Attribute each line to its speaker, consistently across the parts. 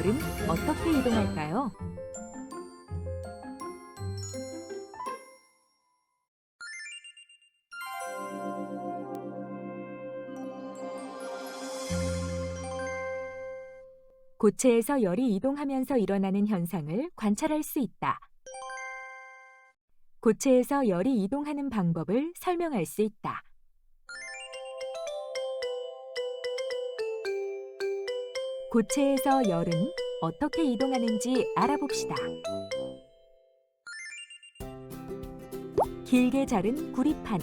Speaker 1: 열은 어떻게 이동할까요? 고체에서 열이 이동하면서 일어나는 현상을 관찰할 수 있다. 고체에서 열이 이동하는 방법을 설명할 수 있다. 고체에서 열은 어떻게 이동하는지 알아봅시다. 길게 자른 구리판,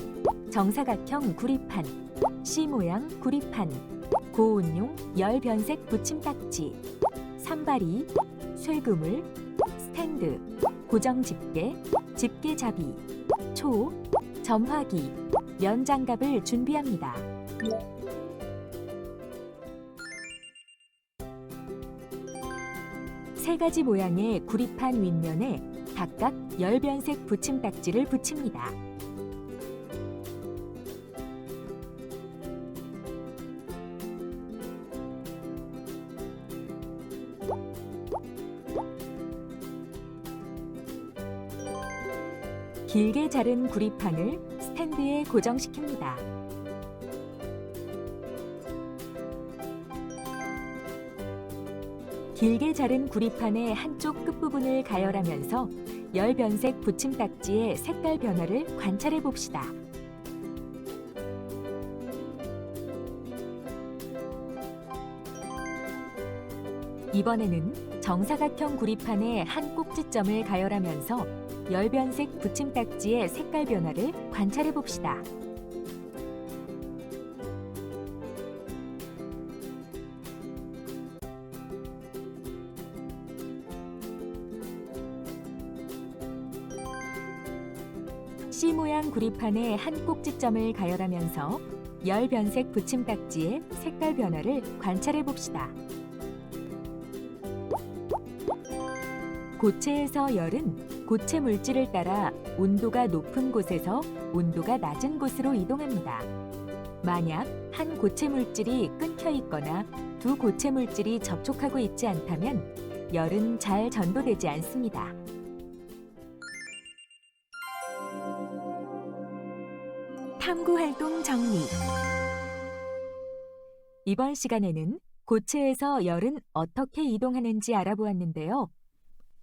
Speaker 1: 정사각형 구리판, C모양 구리판, 고온용 열변색 붙임딱지, 산발이, 쇠그물, 스탠드, 고정 집게, 집게잡이, 초, 점화기, 면장갑을 준비합니다. 세 가지 모양의 구리판 윗면에 각각 열변색 붙임딱지를 붙입니다. 길게 자른 구리판을 스탠드에 고정시킵니다. 길게 자른 구리판의 한쪽 끝부분을 가열하면서 열변색 붙임딱지의 색깔 변화를 관찰해 봅시다. 이번에는 정사각형 구리판의 한 꼭지점을 가열하면서 열변색 붙임딱지의 색깔 변화를 관찰해 봅시다. C모양 구리판의 한 꼭지점을 가열하면서 열변색 붙임딱지의 색깔 변화를 관찰해 봅시다. 고체에서 열은 고체 물질을 따라 온도가 높은 곳에서 온도가 낮은 곳으로 이동합니다. 만약 한 고체 물질이 끊겨 있거나 두 고체 물질이 접촉하고 있지 않다면 열은 잘 전도되지 않습니다. 탐구활동 정리. 이번 시간에는 고체에서 열은 어떻게 이동하는지 알아보았는데요.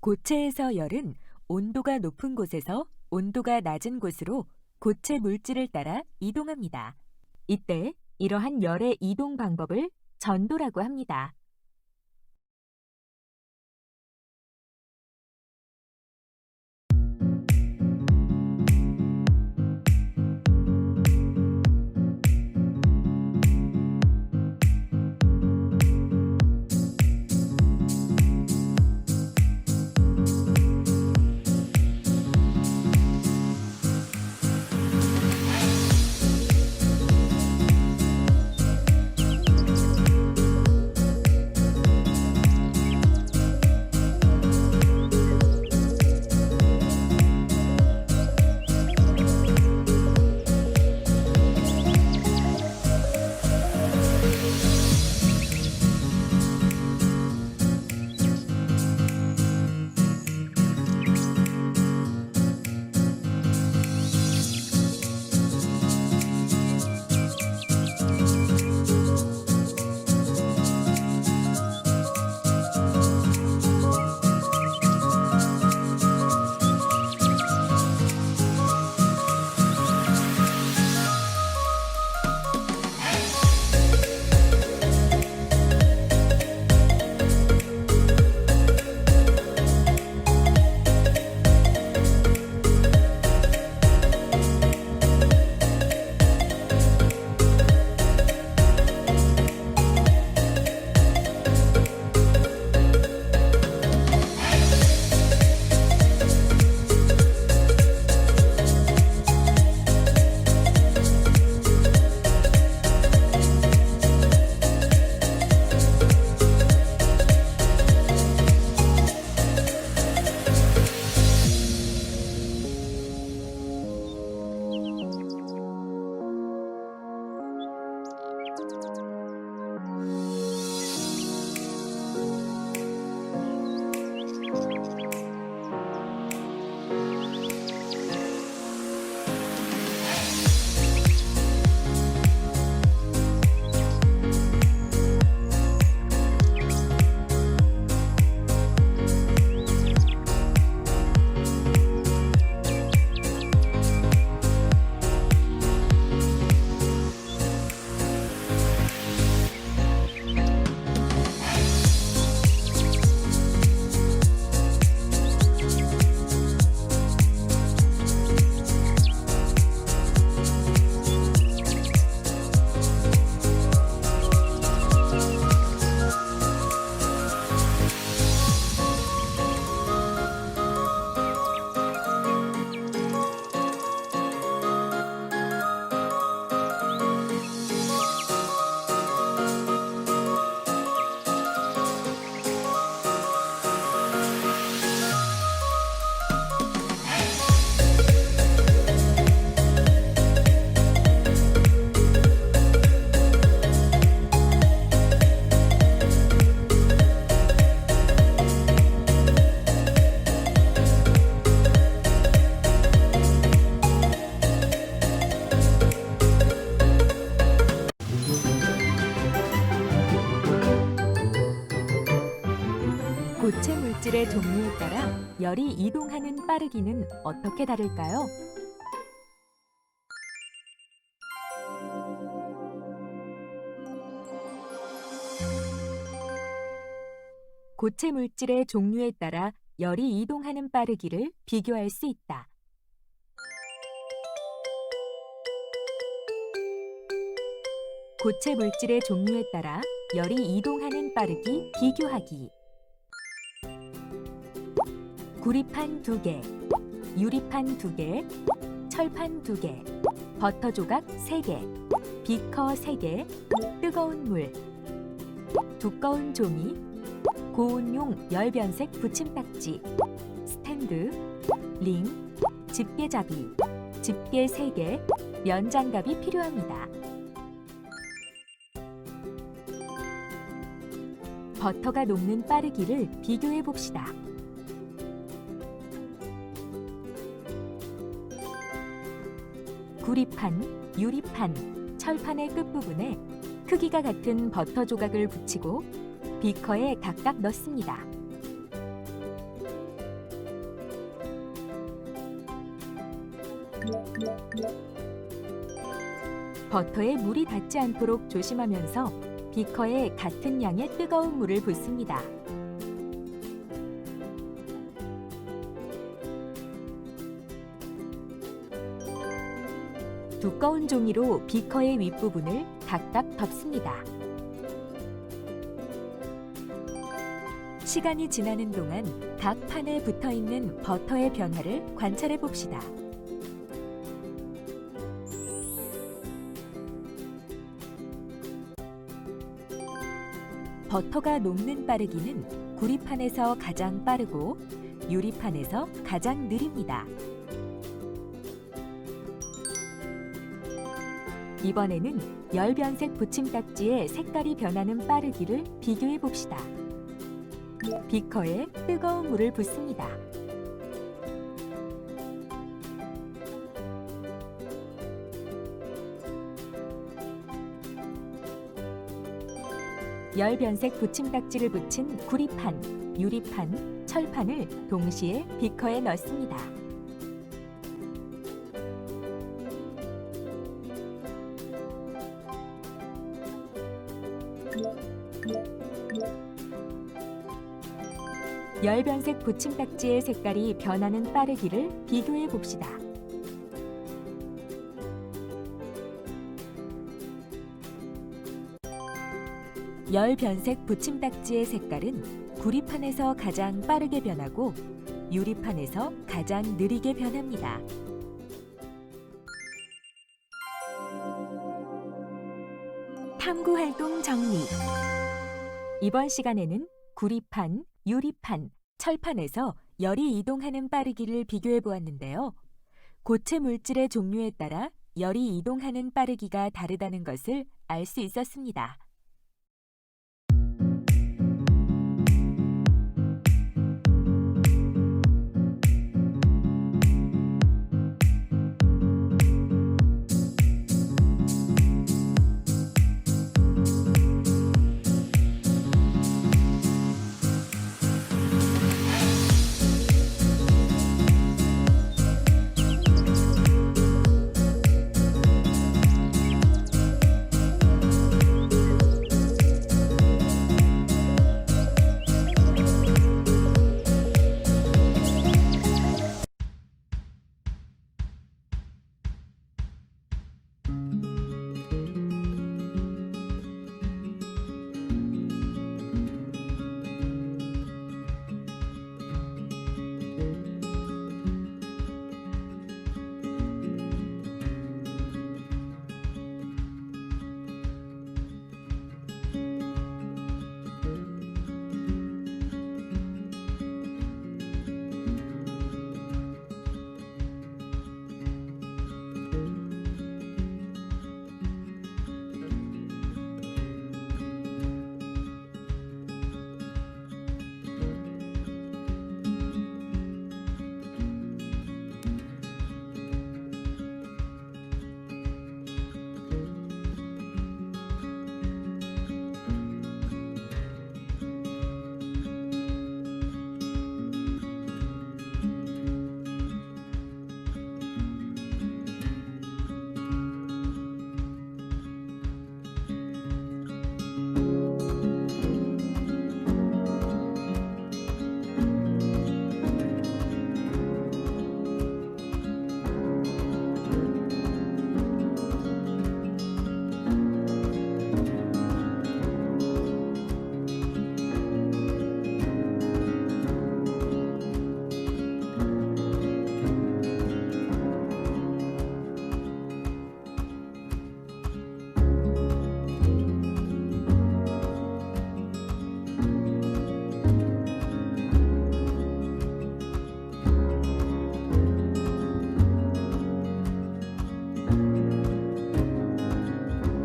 Speaker 1: 고체에서 열은 온도가 높은 곳에서 온도가 낮은 곳으로 고체 물질을 따라 이동합니다. 이때 이러한 열의 이동 방법을 전도라고 합니다. 물질의 종류에 따라 열이 이동하는 빠르기는 어떻게 다를까요? 고체 물질의 종류에 따라 열이 이동하는 빠르기를 비교할 수 있다. 고체 물질의 종류에 따라 열이 이동하는 빠르기 비교하기. 구리판 2개, 유리판 2개, 철판 2개, 버터 조각 3개, 비커 3개, 뜨거운 물, 두꺼운 종이, 고온용 열변색 붙임딱지, 스탠드, 링, 집게잡이, 집게 3개, 면장갑이 필요합니다. 버터가 녹는 빠르기를 비교해 봅시다. 구리판, 유리판, 철판의 끝부분에 크기가 같은 버터 조각을 붙이고 비커에 각각 넣습니다. 버터에 물이 닿지 않도록 조심하면서 비커에 같은 양의 뜨거운 물을 붓습니다. 두꺼운 종이로 비커의 윗부분을 각각 덮습니다. 시간이 지나는 동안 각 판에 붙어 있는 버터의 변화를 관찰해 봅시다. 버터가 녹는 빠르기는 구리판에서 가장 빠르고 유리판에서 가장 느립니다. 이번에는 열변색 붙임딱지의 색깔이 변하는 빠르기를 비교해 봅시다. 비커에 뜨거운 물을 붓습니다. 열변색 붙임딱지를 붙인 구리판, 유리판, 철판을 동시에 비커에 넣습니다. 열변색 붙임딱지의 색깔이 변하는 빠르기를 비교해 봅시다. 열변색 붙임딱지의 색깔은 구리판에서 가장 빠르게 변하고 유리판에서 가장 느리게 변합니다. 탐구활동 정리. 이번 시간에는 구리판, 유리판, 철판에서 열이 이동하는 빠르기를 비교해 보았는데요. 고체 물질의 종류에 따라 열이 이동하는 빠르기가 다르다는 것을 알 수 있었습니다.